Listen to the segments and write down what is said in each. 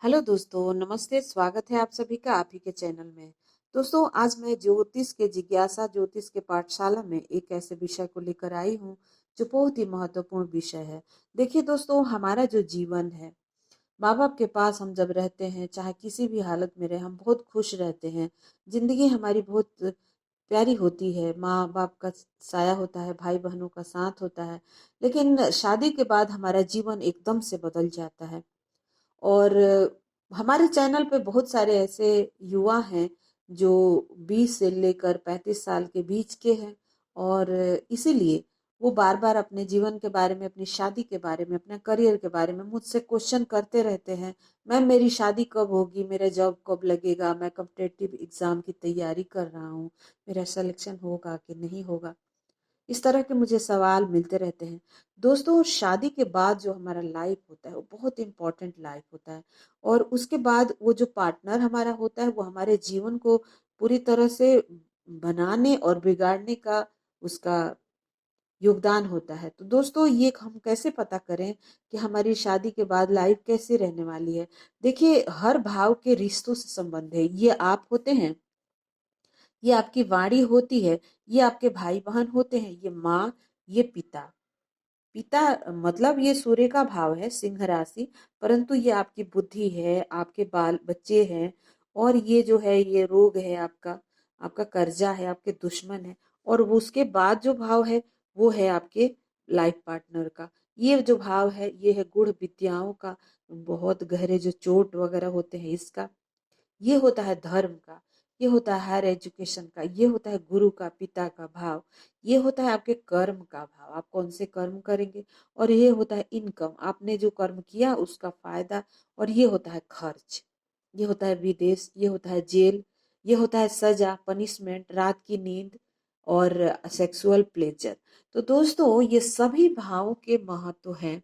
Hello दोस्तों, नमस्ते। स्वागत है आप सभी का आप ही के चैनल में। दोस्तों, आज मैं ज्योतिष के जिज्ञासा ज्योतिष के पाठशाला में एक ऐसे विषय को लेकर आई हूँ जो बहुत ही महत्वपूर्ण विषय है। देखिए दोस्तों, हमारा जो जीवन है, माँ बाप के पास हम जब रहते हैं, चाहे किसी भी हालत में रहे, हम बहुत खुश रहते हैं। जिंदगी हमारी बहुत प्यारी होती है। माँ बाप का साया होता है, भाई बहनों का साथ होता है। लेकिन शादी के बाद हमारा जीवन एकदम से बदल जाता है। और हमारे चैनल पे बहुत सारे ऐसे युवा हैं जो 20 से लेकर 35 साल के बीच के हैं। और इसीलिए वो बार बार अपने जीवन के बारे में, अपनी शादी के बारे में, अपने करियर के बारे में मुझसे क्वेश्चन करते रहते हैं। मैम, मेरी शादी कब होगी, मेरा जॉब कब लगेगा, मैं कॉम्पिटिटिव एग्जाम की तैयारी कर रहा हूँ, मेरा सिलेक्शन होगा कि नहीं होगा। इस तरह के मुझे सवाल मिलते रहते हैं। दोस्तों, शादी के बाद जो हमारा लाइफ होता है वो बहुत इंपॉर्टेंट लाइफ होता है। और उसके बाद वो जो पार्टनर हमारा होता है वो हमारे जीवन को पूरी तरह से बनाने और बिगाड़ने का उसका योगदान होता है। तो दोस्तों, ये हम कैसे पता करें कि हमारी शादी के बाद लाइफ कैसे रहने वाली है? देखिए, हर भाव के रिश्तों से संबंध है। ये आप होते हैं, ये आपकी वाणी होती है, ये आपके भाई बहन होते हैं, ये माँ, ये पिता। पिता मतलब ये सूर्य का भाव है, सिंह राशि। परंतु ये आपकी बुद्धि है, आपके बाल बच्चे हैं। और ये जो है, ये रोग है आपका, आपका कर्जा है, आपके दुश्मन है। और उसके बाद जो भाव है वो है आपके लाइफ पार्टनर का। ये जो भाव है ये है गुण विद्याओं का, बहुत गहरे जो चोट वगैरह होते हैं इसका। ये होता है धर्म का, ये होता है हायर एजुकेशन का, ये होता है गुरु का, पिता का भाव। ये होता है आपके कर्म का भाव, आप कौन से कर्म करेंगे। और ये होता है इनकम, आपने जो कर्म किया उसका फायदा। और ये होता है खर्च, ये होता है विदेश, ये होता है जेल, ये होता है सजा, पनिशमेंट, रात की नींद और सेक्सुअल प्लेजर। तो दोस्तों, ये सभी भावों के महत्व हैं।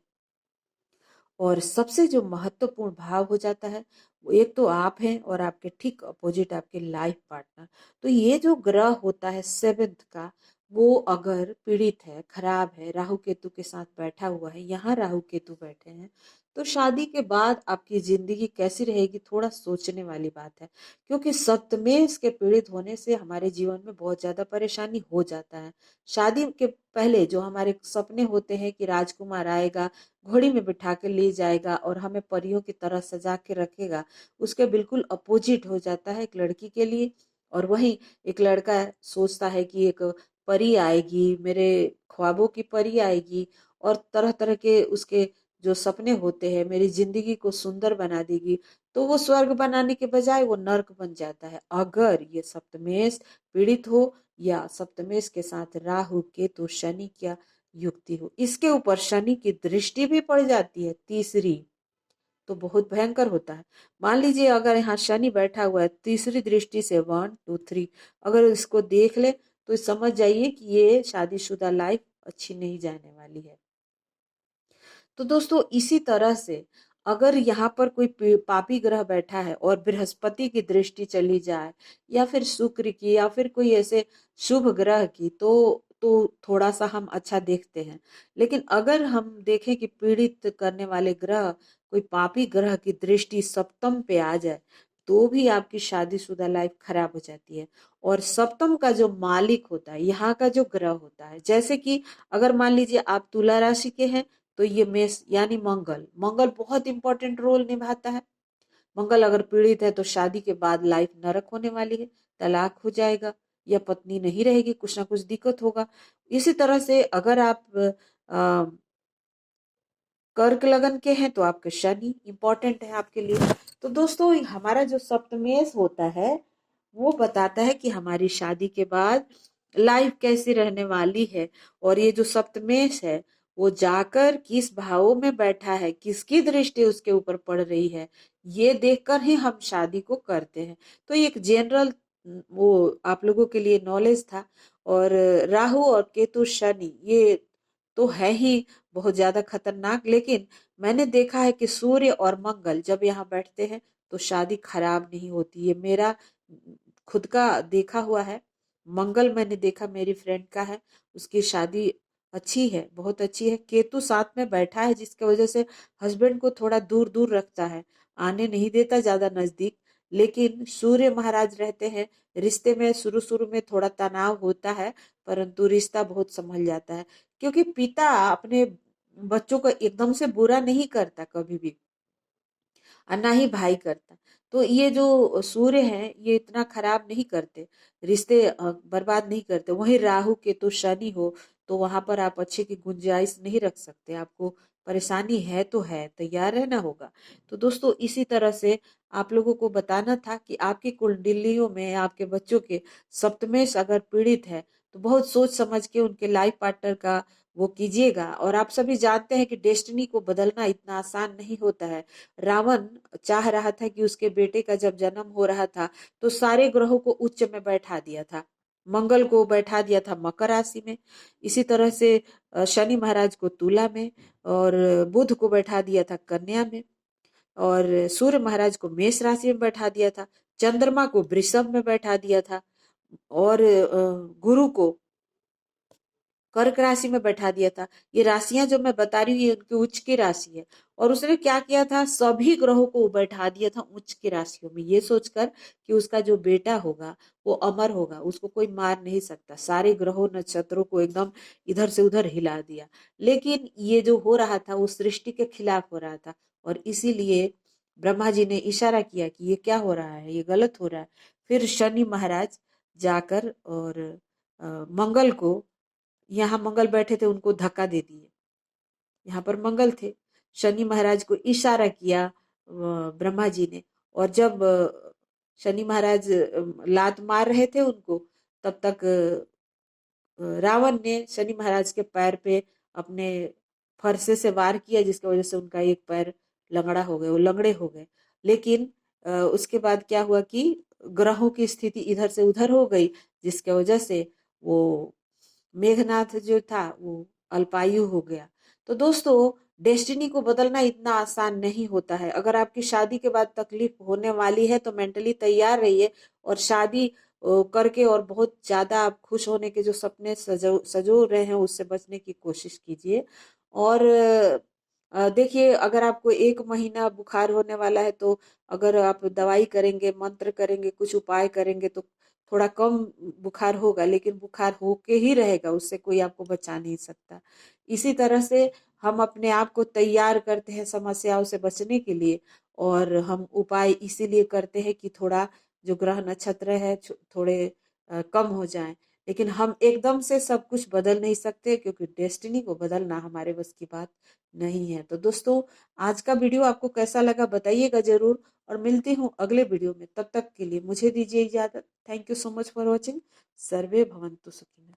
और सबसे जो महत्वपूर्ण भाव हो जाता है वो एक तो आप हैं और आपके ठीक अपोजिट आपके लाइफ पार्टनर। तो ये जो ग्रह होता है सेवेंथ का, वो अगर पीड़ित है, खराब है, राहु केतु के साथ बैठा हुआ है, यहाँ राहु केतु बैठे हैं, तो शादी के बाद आपकी जिंदगी कैसी रहेगी, थोड़ा सोचने वाली बात है। क्योंकि सप्तमेश के पीड़ित होने से हमारे जीवन में बहुत ज्यादा परेशानी हो जाता है। शादी के पहले जो हमारे सपने होते हैं कि राजकुमार आएगा, घोड़ी में बिठा के ले जाएगा और हमें परियों की तरह सजा के रखेगा, उसके बिल्कुल अपोजिट हो जाता है एक लड़की के लिए। और वहीं एक लड़का सोचता है कि एक परी आएगी, मेरे ख्वाबों की परी आएगी और तरह तरह के उसके जो सपने होते हैं मेरी जिंदगी को सुंदर बना देगी। तो वो स्वर्ग बनाने के बजाय वो नर्क बन जाता है, अगर ये सप्तमेश पीड़ित हो या सप्तमेश के साथ राहु केतु शनि क्या युक्ति हो। इसके ऊपर शनि की दृष्टि भी पड़ जाती है, तीसरी। तो बहुत भयंकर होता है। मान लीजिए अगर यहाँ शनि बैठा हुआ है, तीसरी दृष्टि से 1 2 3 अगर इसको देख ले तो समझ जाइए कि ये शादीशुदा लाइफ अच्छी नहीं जाने वाली है। तो दोस्तों, इसी तरह से अगर यहाँ पर कोई पापी ग्रह बैठा है और बृहस्पति की दृष्टि चली जाए या फिर शुक्र की या फिर कोई ऐसे शुभ ग्रह की, तो थोड़ा सा हम अच्छा देखते हैं। लेकिन अगर हम देखें कि पीड़ित करने वाले ग्रह, कोई पापी ग्रह की दृष्टि सप्तम पे आ जाए, तो भी आपकी शादीशुदा लाइफ खराब हो जाती है। और सप्तम का जो मालिक होता है, यहाँ का जो ग्रह होता है, जैसे कि अगर मान लीजिए आप तुला राशि के हैं, तो ये मेष यानी मंगल, मंगल बहुत इंपॉर्टेंट रोल निभाता है। मंगल अगर पीड़ित है तो शादी के बाद लाइफ नरक होने वाली है, तलाक हो जाएगा या पत्नी नहीं रहेगी, कुछ ना कुछ दिक्कत होगा। इसी तरह से अगर आप कर्क लगन के हैं तो आपके शनि इंपॉर्टेंट है आपके लिए। तो दोस्तों, हमारा जो सप्तमेश होता है वो बताता है कि हमारी शादी के बाद लाइफ कैसी रहने वाली है। और ये जो सप्तमेश है वो जाकर किस भावों में बैठा है, किसकी दृष्टि उसके ऊपर पड़ रही है, ये देखकर ही हम शादी को करते हैं। तो ये एक जनरल वो आप लोगों के लिए नॉलेज था। और राहु और केतु शनि ये तो है ही बहुत ज्यादा खतरनाक। लेकिन मैंने देखा है कि सूर्य और मंगल जब यहाँ बैठते हैं तो शादी खराब नहीं होती है। मेरा खुद का देखा हुआ है। मंगल मैंने देखा, मेरी फ्रेंड का है, उसकी शादी अच्छी है, बहुत अच्छी है। केतु साथ में बैठा है जिसकी वजह से हस्बैंड को थोड़ा दूर दूर रखता है। आने नहीं देता ज्यादा नजदीक। लेकिन सूर्य महाराज रहते हैं, रिश्ते में शुरू शुरू में थोड़ा तनाव होता है, परंतु रिश्ता बहुत संभल जाता है, क्योंकि पिता अपने बच्चों को एकदम से बुरा नहीं करता कभी भी, और ना ही भाई करता। तो ये जो सूर्य हैं ये इतना खराब नहीं करते, रिश्ते बर्बाद नहीं करते। वहीं राहु के तो शनि हो, तो वहां पर आप अच्छे की गुंजाइश नहीं रख सकते। आपको परेशानी है तो है, तैयार रहना होगा। तो दोस्तों इसी तरह से आप लोगों को बताना था कि आपकी कुंडलियों में आपके बच्चों के सप्तमेश अगर पीड़ित है, तो बहुत सोच समझ के उनके लाइफ पार्टनर का वो कीजिएगा। और आप सभी जानते हैं कि डेस्टिनी को बदलना इतना आसान नहीं होता है। रावण चाह रहा था कि उसके बेटे का जब जन्म हो रहा था, तो सारे ग्रहों को उच्च में बैठा दिया था। मंगल को बैठा दिया था मकर राशि में, इसी तरह से शनि महाराज को तुला में, और बुध को बैठा दिया था कन्या में, और सूर्य महाराज को मेष राशि में बैठा दिया था, चंद्रमा को वृषभ में बैठा दिया था, और गुरु को कर्क राशि में बैठा दिया था। ये राशियां जो मैं बता रही हूँ ये उनकी उच्च की राशि है। और उसने क्या किया था, सभी ग्रहों को बैठा दिया था उच्च की राशियों में, ये सोचकर कि उसका जो बेटा होगा वो अमर होगा, उसको कोई मार नहीं सकता। सारे ग्रहों नक्षत्रों को एकदम इधर से उधर हिला दिया। लेकिन ये जो हो रहा था वो सृष्टि के खिलाफ हो रहा था, और इसीलिए ब्रह्मा जी ने इशारा किया कि ये क्या हो रहा है, ये गलत हो रहा है। फिर शनि महाराज जाकर और मंगल को, यहाँ मंगल बैठे थे उनको धक्का दे दिए, यहाँ पर मंगल थे। शनि महाराज को इशारा किया ब्रह्मा जी ने, और जब शनि महाराज लात मार रहे थे उनको, तब तक रावण ने शनि महाराज के पैर पे अपने फरसे से वार किया, जिसकी वजह से उनका एक पैर लंगड़ा हो गए, वो लंगड़े हो गए। लेकिन उसके बाद क्या हुआ कि ग्रहों की स्थिति इधर से उधर हो गई, जिसके वजह से वो मेघनाथ जो था वो अल्पायु हो गया। तो दोस्तों डेस्टिनी को बदलना इतना आसान नहीं होता है। अगर आपकी शादी के बाद तकलीफ होने वाली है तो मेंटली तैयार रहिए, और शादी करके और बहुत ज्यादा आप खुश होने के जो सपने सजो रहे हैं उससे बचने की कोशिश कीजिए। और देखिए, अगर आपको 1 महीना बुखार होने वाला है, तो अगर आप दवाई करेंगे, मंत्र करेंगे, कुछ उपाय करेंगे, तो थोड़ा कम बुखार होगा, लेकिन बुखार होके ही रहेगा, उससे कोई आपको बचा नहीं सकता। इसी तरह से हम अपने आप को तैयार करते हैं समस्याओं से बचने के लिए, और हम उपाय इसीलिए करते हैं कि थोड़ा जो ग्रह नक्षत्र है थोड़े कम हो जाएं। लेकिन हम एकदम से सब कुछ बदल नहीं सकते, क्योंकि डेस्टिनी को बदलना हमारे बस की बात नहीं है। तो दोस्तों आज का वीडियो आपको कैसा लगा बताइएगा जरूर, और मिलती हूँ अगले वीडियो में। तब तक के लिए मुझे दीजिए इजाजत। Thank you so much for watching. सर्वे भवन्तु सुखिनः।